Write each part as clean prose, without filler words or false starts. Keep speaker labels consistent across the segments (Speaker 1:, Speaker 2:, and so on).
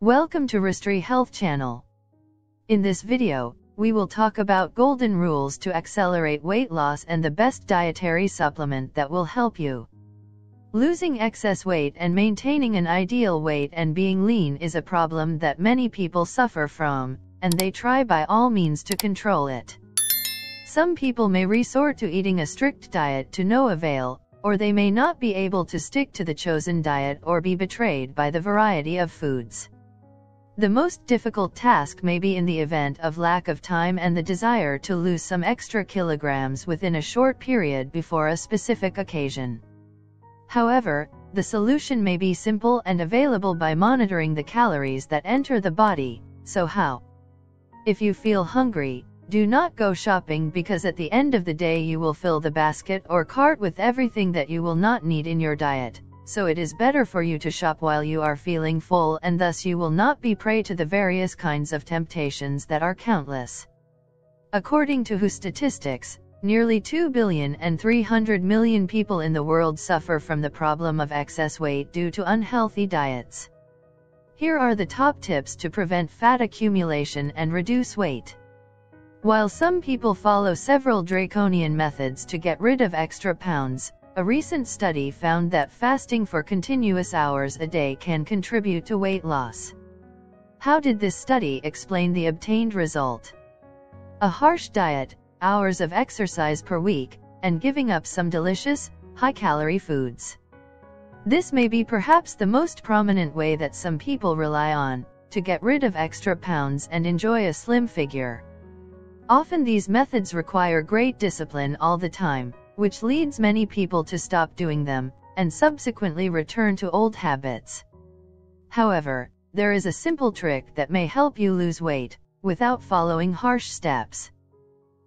Speaker 1: Welcome to Ristri Health Channel. In this video, we will talk about golden rules to accelerate weight loss and the best dietary supplement that will help you. Losing excess weight and maintaining an ideal weight and being lean is a problem that many people suffer from, and they try by all means to control it. Some people may resort to eating a strict diet to no avail, or they may not be able to stick to the chosen diet or be betrayed by the variety of foods. The most difficult task may be in the event of lack of time and the desire to lose some extra kilograms within a short period before a specific occasion. However, the solution may be simple and available by monitoring the calories that enter the body. So how? If you feel hungry, do not go shopping, because at the end of the day you will fill the basket or cart with everything that you will not need in your diet. So it is better for you to shop while you are feeling full, and thus you will not be prey to the various kinds of temptations that are countless. According to WHO statistics, nearly 2,300,000,000 people in the world suffer from the problem of excess weight due to unhealthy diets. Here are the top tips to prevent fat accumulation and reduce weight. While some people follow several draconian methods to get rid of extra pounds, a recent study found that fasting for continuous hours a day can contribute to weight loss. How did this study explain the obtained result? A harsh diet, hours of exercise per week, and giving up some delicious, high-calorie foods. This may be perhaps the most prominent way that some people rely on to get rid of extra pounds and enjoy a slim figure. Often these methods require great discipline all the time, which leads many people to stop doing them, and subsequently return to old habits. However, there is a simple trick that may help you lose weight, without following harsh steps.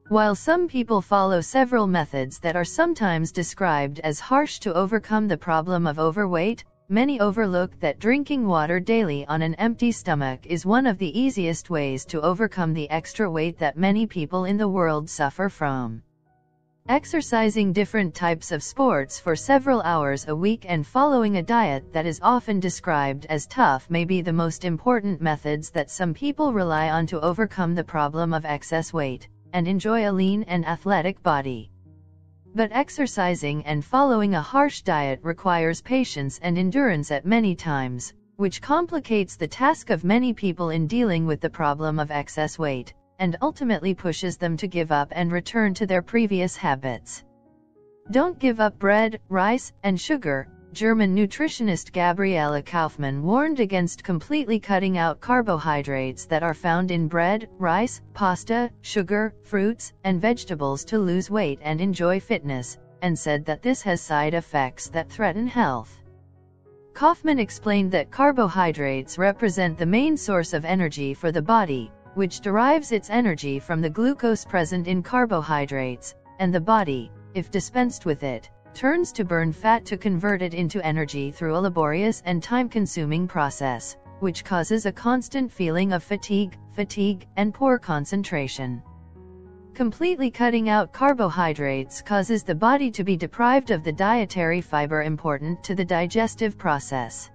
Speaker 1: While some people follow several methods that are sometimes described as harsh to overcome the problem of overweight, many overlook that drinking water daily on an empty stomach is one of the easiest ways to overcome the extra weight that many people in the world suffer from. Exercising different types of sports for several hours a week and following a diet that is often described as tough may be the most important methods that some people rely on to overcome the problem of excess weight and enjoy a lean and athletic body. But exercising and following a harsh diet requires patience and endurance at many times, which complicates the task of many people in dealing with the problem of excess weight, and ultimately pushes them to give up and return to their previous habits. Don't give up bread, rice, and sugar. German nutritionist Gabriele Kaufmann warned against completely cutting out carbohydrates that are found in bread, rice, pasta, sugar, fruits, and vegetables to lose weight and enjoy fitness, and said that this has side effects that threaten health. Kaufmann explained that carbohydrates represent the main source of energy for the body, which derives its energy from the glucose present in carbohydrates, and the body, if dispensed with it, turns to burn fat to convert it into energy through a laborious and time-consuming process, which causes a constant feeling of fatigue, and poor concentration. Completely cutting out carbohydrates causes the body to be deprived of the dietary fiber important to the digestive process.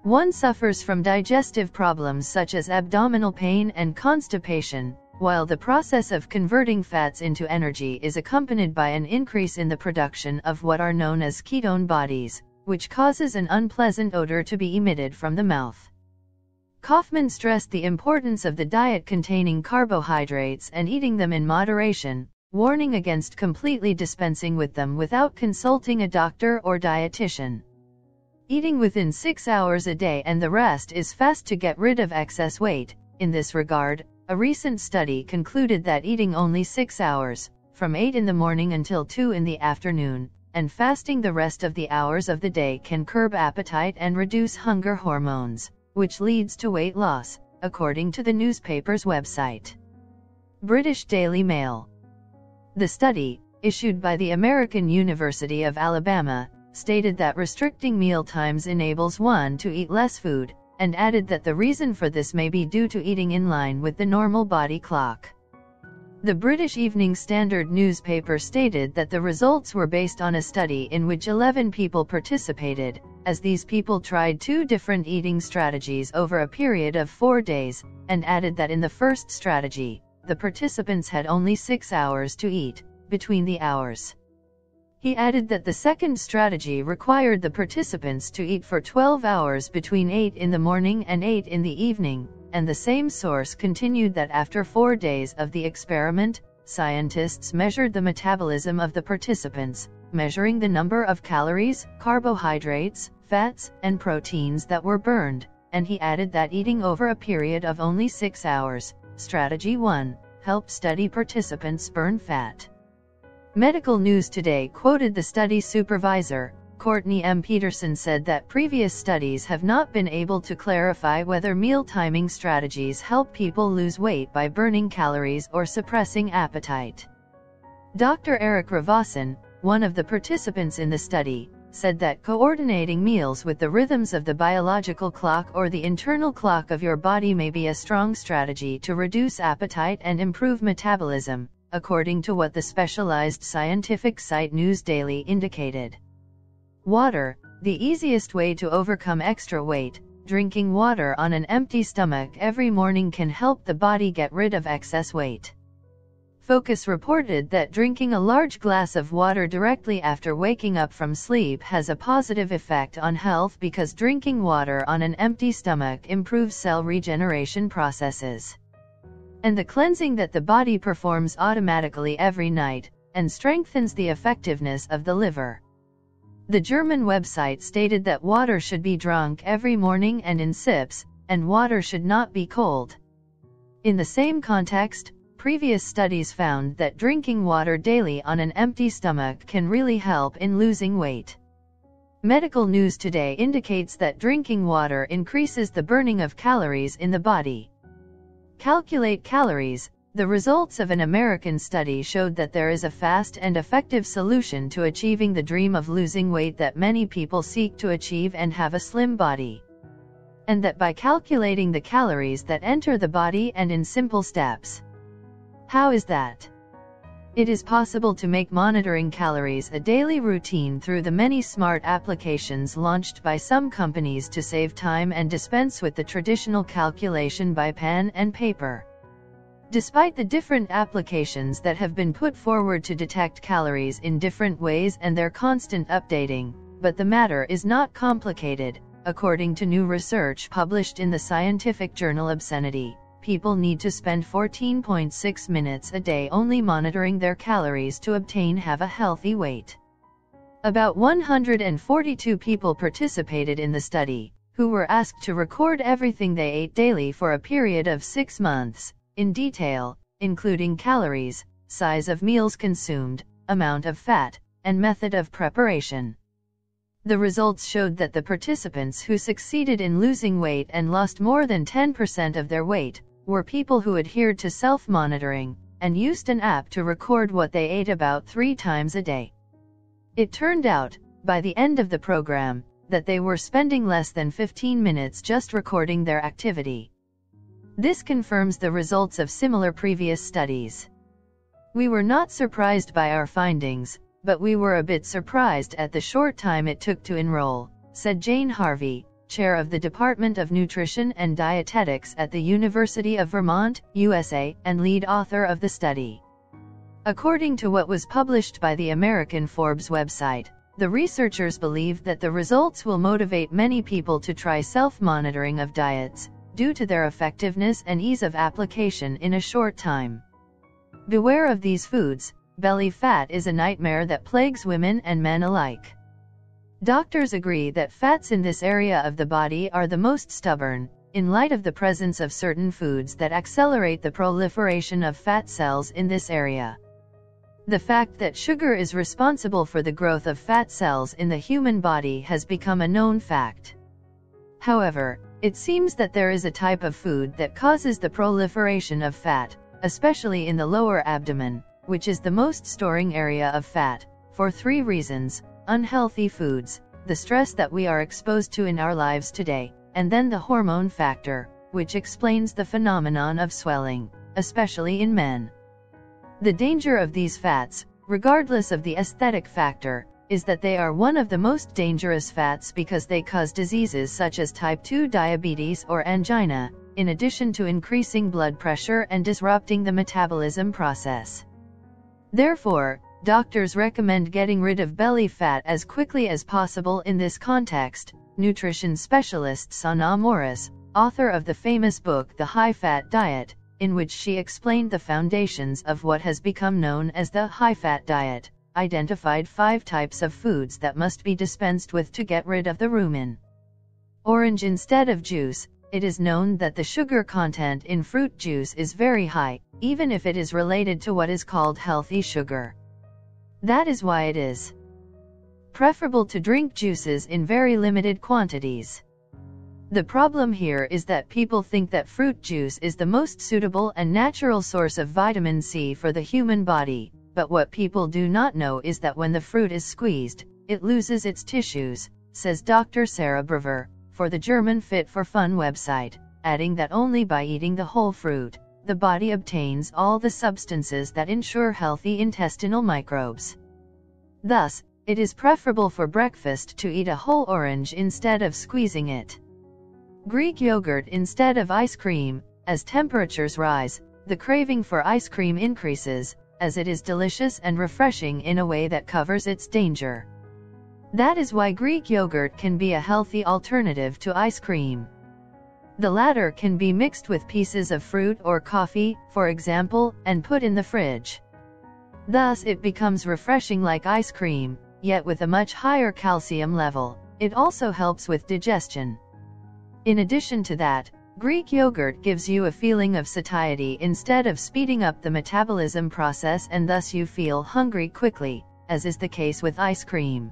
Speaker 1: One suffers from digestive problems such as abdominal pain and constipation, while the process of converting fats into energy is accompanied by an increase in the production of what are known as ketone bodies, which causes an unpleasant odor to be emitted from the mouth. Kaufmann stressed the importance of the diet containing carbohydrates and eating them in moderation, warning against completely dispensing with them without consulting a doctor or dietitian. Eating within 6 hours a day and the rest is fast to get rid of excess weight. In this regard, a recent study concluded that eating only 6 hours, from 8 in the morning until 2 in the afternoon, and fasting the rest of the hours of the day can curb appetite and reduce hunger hormones, which leads to weight loss, according to the newspaper's website. British Daily Mail. The study, issued by the American University of Alabama, stated that restricting meal times enables one to eat less food, and added that the reason for this may be due to eating in line with the normal body clock. The British Evening Standard newspaper stated that the results were based on a study in which 11 people participated, as these people tried 2 different eating strategies over a period of 4 days, and added that in the first strategy, the participants had only 6 hours to eat, between the hours. He added that the second strategy required the participants to eat for 12 hours between 8 in the morning and 8 in the evening, and the same source continued that after 4 days of the experiment, scientists measured the metabolism of the participants, measuring the number of calories, carbohydrates, fats, and proteins that were burned, and he added that eating over a period of only 6 hours, strategy 1, helped study participants burn fat. Medical News Today quoted the study supervisor, Courtney M. Peterson, said that previous studies have not been able to clarify whether meal timing strategies help people lose weight by burning calories or suppressing appetite. Dr. Eric Ravasan, one of the participants in the study, said that coordinating meals with the rhythms of the biological clock or the internal clock of your body may be a strong strategy to reduce appetite and improve metabolism, according to what the specialized scientific site Newsdaily indicated. Water, the easiest way to overcome extra weight. Drinking water on an empty stomach every morning can help the body get rid of excess weight. Focus reported that drinking a large glass of water directly after waking up from sleep has a positive effect on health because drinking water on an empty stomach improves cell regeneration processes and the cleansing that the body performs automatically every night, and strengthens the effectiveness of the liver. The German website stated that water should be drunk every morning and in sips, and water should not be cold. In the same context, previous studies found that drinking water daily on an empty stomach can really help in losing weight. Medical News Today indicates that drinking water increases the burning of calories in the body. Calculate calories. The results of an American study showed that there is a fast and effective solution to achieving the dream of losing weight that many people seek to achieve and have a slim body. And that by calculating the calories that enter the body and in simple steps. How is that? It is possible to make monitoring calories a daily routine through the many smart applications launched by some companies to save time and dispense with the traditional calculation by pen and paper. Despite the different applications that have been put forward to detect calories in different ways and their constant updating, but the matter is not complicated. According to new research published in the scientific journal Obscenity, people need to spend 14.6 minutes a day only monitoring their calories to have a healthy weight. About 142 people participated in the study, who were asked to record everything they ate daily for a period of 6 months, in detail, including calories, size of meals consumed, amount of fat, and method of preparation. The results showed that the participants who succeeded in losing weight and lost more than 10% of their weight were people who adhered to self-monitoring and used an app to record what they ate about 3 times a day. It turned out, by the end of the program, that they were spending less than 15 minutes just recording their activity. This confirms the results of similar previous studies. We were not surprised by our findings, but we were a bit surprised at the short time it took to enroll, said Jane Harvey, chair of the Department of Nutrition and Dietetics at the University of Vermont, USA, and lead author of the study. According to what was published by the American Forbes website, the researchers believe that the results will motivate many people to try self-monitoring of diets, due to their effectiveness and ease of application in a short time. Beware of these foods. Belly fat is a nightmare that plagues women and men alike. Doctors agree that fats in this area of the body are the most stubborn, in light of the presence of certain foods that accelerate the proliferation of fat cells in this area. The fact that sugar is responsible for the growth of fat cells in the human body has become a known fact. However, it seems that there is a type of food that causes the proliferation of fat, especially in the lower abdomen, which is the most storing area of fat, for 3 reasons: unhealthy foods, the stress that we are exposed to in our lives today, and then the hormone factor, which explains the phenomenon of swelling, especially in men. The danger of these fats, regardless of the aesthetic factor, is that they are one of the most dangerous fats because they cause diseases such as type 2 diabetes or angina, in addition to increasing blood pressure and disrupting the metabolism process. Therefore, doctors recommend getting rid of belly fat as quickly as possible. In this context, nutrition specialist Sana Morris, author of the famous book The High-Fat Diet, in which she explained the foundations of what has become known as the high-fat diet, identified 5 types of foods that must be dispensed with to get rid of the rumen. Orange instead of juice. It is known that the sugar content in fruit juice is very high, even if it is related to what is called healthy sugar. That is why it is preferable to drink juices in very limited quantities. The problem here is that people think that fruit juice is the most suitable and natural source of vitamin C for the human body, but what people do not know is that when the fruit is squeezed, it loses its tissues, says Dr. Sarah Brewer, for the German Fit for Fun website, adding that only by eating the whole fruit, the body obtains all the substances that ensure healthy intestinal microbes. Thus, it is preferable for breakfast to eat a whole orange instead of squeezing it. Greek yogurt instead of ice cream. As temperatures rise, the craving for ice cream increases, as it is delicious and refreshing in a way that covers its danger. That is why Greek yogurt can be a healthy alternative to ice cream. The latter can be mixed with pieces of fruit or coffee, for example, and put in the fridge. Thus it becomes refreshing like ice cream, yet with a much higher calcium level. It also helps with digestion. In addition to that, Greek yogurt gives you a feeling of satiety instead of speeding up the metabolism process, and thus you feel hungry quickly, as is the case with ice cream.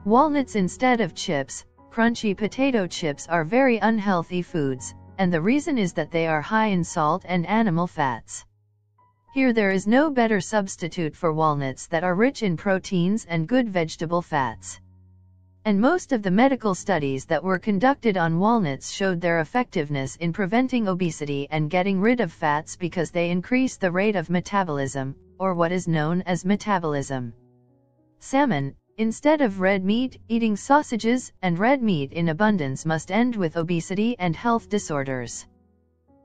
Speaker 1: Walnuts instead of chips. Crunchy potato chips are very unhealthy foods, and the reason is that they are high in salt and animal fats. Here there is no better substitute for walnuts that are rich in proteins and good vegetable fats. And most of the medical studies that were conducted on walnuts showed their effectiveness in preventing obesity and getting rid of fats because they increase the rate of metabolism, or what is known as metabolism. Salmon. Instead of red meat. Eating sausages and red meat in abundance must end with obesity and health disorders.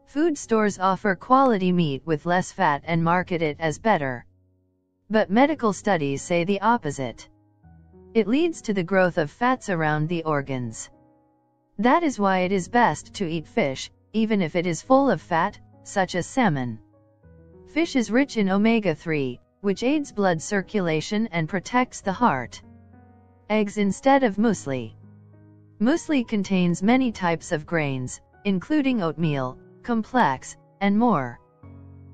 Speaker 1: Food stores offer quality meat with less fat and market it as better. But medical studies say the opposite. It leads to the growth of fats around the organs. That is why it is best to eat fish, even if it is full of fat, such as salmon. Fish is rich in omega-3, which aids blood circulation and protects the heart. Eggs instead of muesli. Muesli contains many types of grains, including oatmeal, complex, and more.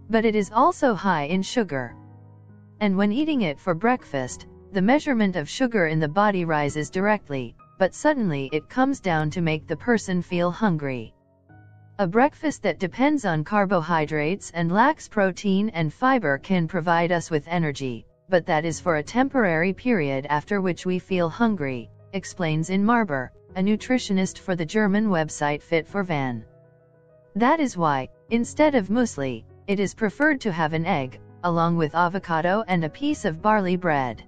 Speaker 1: But it is also high in sugar. And when eating it for breakfast, the measurement of sugar in the body rises directly, but suddenly it comes down to make the person feel hungry. A breakfast that depends on carbohydrates and lacks protein and fiber can provide us with energy, but that is for a temporary period after which we feel hungry, explains In Marber, a nutritionist for the German website Fit for Van. That is why, instead of muesli, it is preferred to have an egg, along with avocado and a piece of barley bread.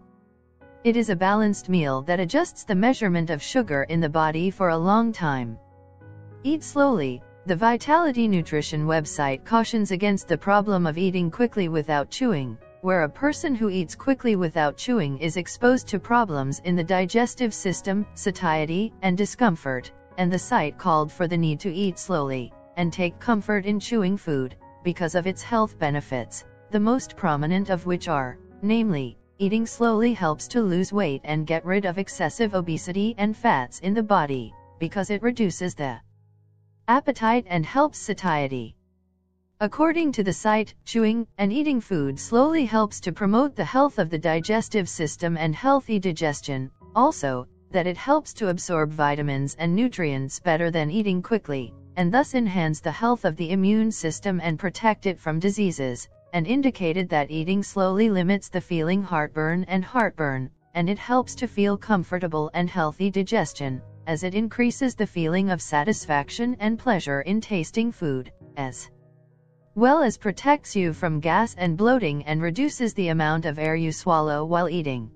Speaker 1: It is a balanced meal that adjusts the measurement of sugar in the body for a long time. Eat slowly. The Vitality Nutrition website cautions against the problem of eating quickly without chewing, where a person who eats quickly without chewing is exposed to problems in the digestive system, satiety, and discomfort, and the site called for the need to eat slowly, and take comfort in chewing food, because of its health benefits, the most prominent of which are, namely, eating slowly helps to lose weight and get rid of excessive obesity and fats in the body, because it reduces the appetite and helps satiety. According to the site, chewing and eating food slowly helps to promote the health of the digestive system and healthy digestion, also, that it helps to absorb vitamins and nutrients better than eating quickly, and thus enhance the health of the immune system and protect it from diseases, and indicated that eating slowly limits the feeling heartburn, and it helps to feel comfortable and healthy digestion, as it increases the feeling of satisfaction and pleasure in tasting food, as well as protects you from gas and bloating and reduces the amount of air you swallow while eating.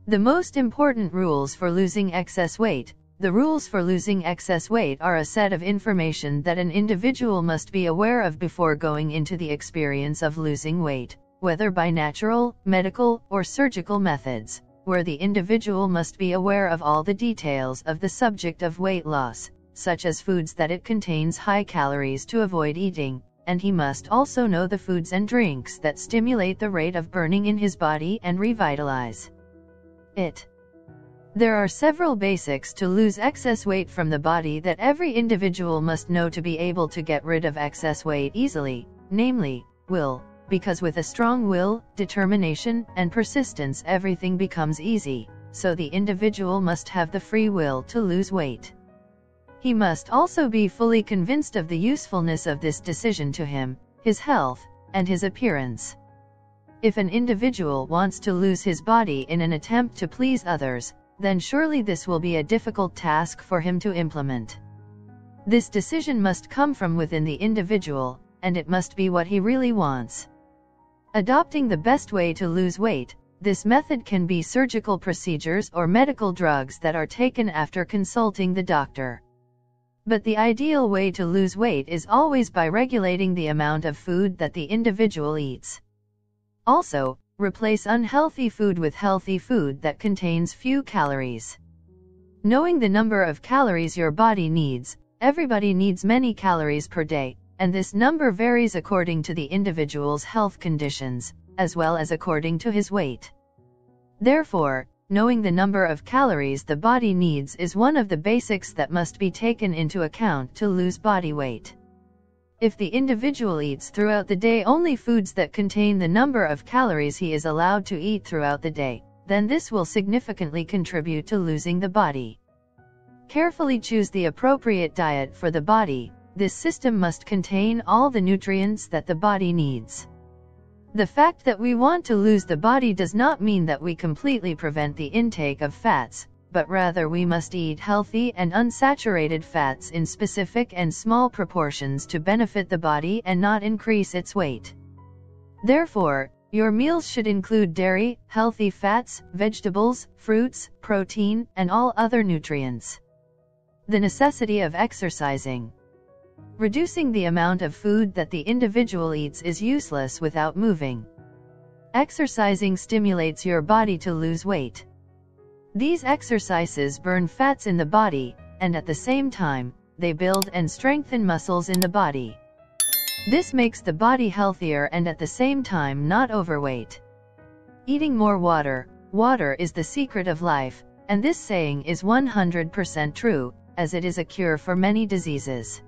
Speaker 1: The most important rules for losing excess weight. The rules for losing excess weight are a set of information that an individual must be aware of before going into the experience of losing weight, whether by natural, medical, or surgical methods, where the individual must be aware of all the details of the subject of weight loss, such as foods that it contains high calories to avoid eating, and he must also know the foods and drinks that stimulate the rate of burning in his body and revitalize it. There are several basics to lose excess weight from the body that every individual must know to be able to get rid of excess weight easily, namely, will, because with a strong will, determination, and persistence everything becomes easy, so the individual must have the free will to lose weight. He must also be fully convinced of the usefulness of this decision to him, his health, and his appearance. If an individual wants to lose his body in an attempt to please others, then surely this will be a difficult task for him to implement. This decision must come from within the individual, and it must be what he really wants. Adopting the best way to lose weight, this method can be surgical procedures or medical drugs that are taken after consulting the doctor. But the ideal way to lose weight is always by regulating the amount of food that the individual eats. Also, replace unhealthy food with healthy food that contains few calories. Knowing the number of calories your body needs, everybody needs many calories per day, and this number varies according to the individual's health conditions, as well as according to his weight. Therefore, knowing the number of calories the body needs is one of the basics that must be taken into account to lose body weight. If the individual eats throughout the day only foods that contain the number of calories he is allowed to eat throughout the day, then this will significantly contribute to losing the body. Carefully choose the appropriate diet for the body. This system must contain all the nutrients that the body needs. The fact that we want to lose the body does not mean that we completely prevent the intake of fats, but rather we must eat healthy and unsaturated fats in specific and small proportions to benefit the body and not increase its weight. Therefore, your meals should include dairy, healthy fats, vegetables, fruits, protein, and all other nutrients. The necessity of exercising. Reducing the amount of food that the individual eats is useless without moving. Exercising stimulates your body to lose weight. These exercises burn fats in the body, and at the same time, they build and strengthen muscles in the body. This makes the body healthier and at the same time not overweight. Eating more water. Water is the secret of life, and this saying is 100% true, as it is a cure for many diseases.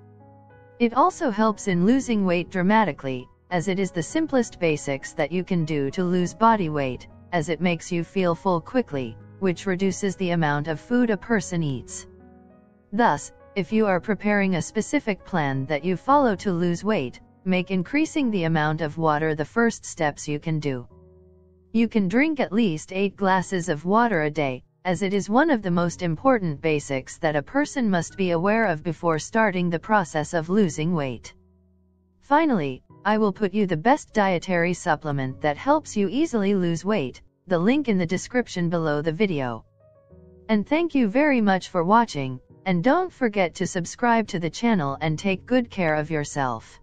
Speaker 1: It also helps in losing weight dramatically, as it is the simplest basics that you can do to lose body weight, as it makes you feel full quickly, which reduces the amount of food a person eats. Thus, if you are preparing a specific plan that you follow to lose weight, make increasing the amount of water the first steps you can do. You can drink at least 8 glasses of water a day, as it is one of the most important basics that a person must be aware of before starting the process of losing weight. Finally, I will put you the best dietary supplement that helps you easily lose weight, the link in the description below the video. And thank you very much for watching, and don't forget to subscribe to the channel and take good care of yourself.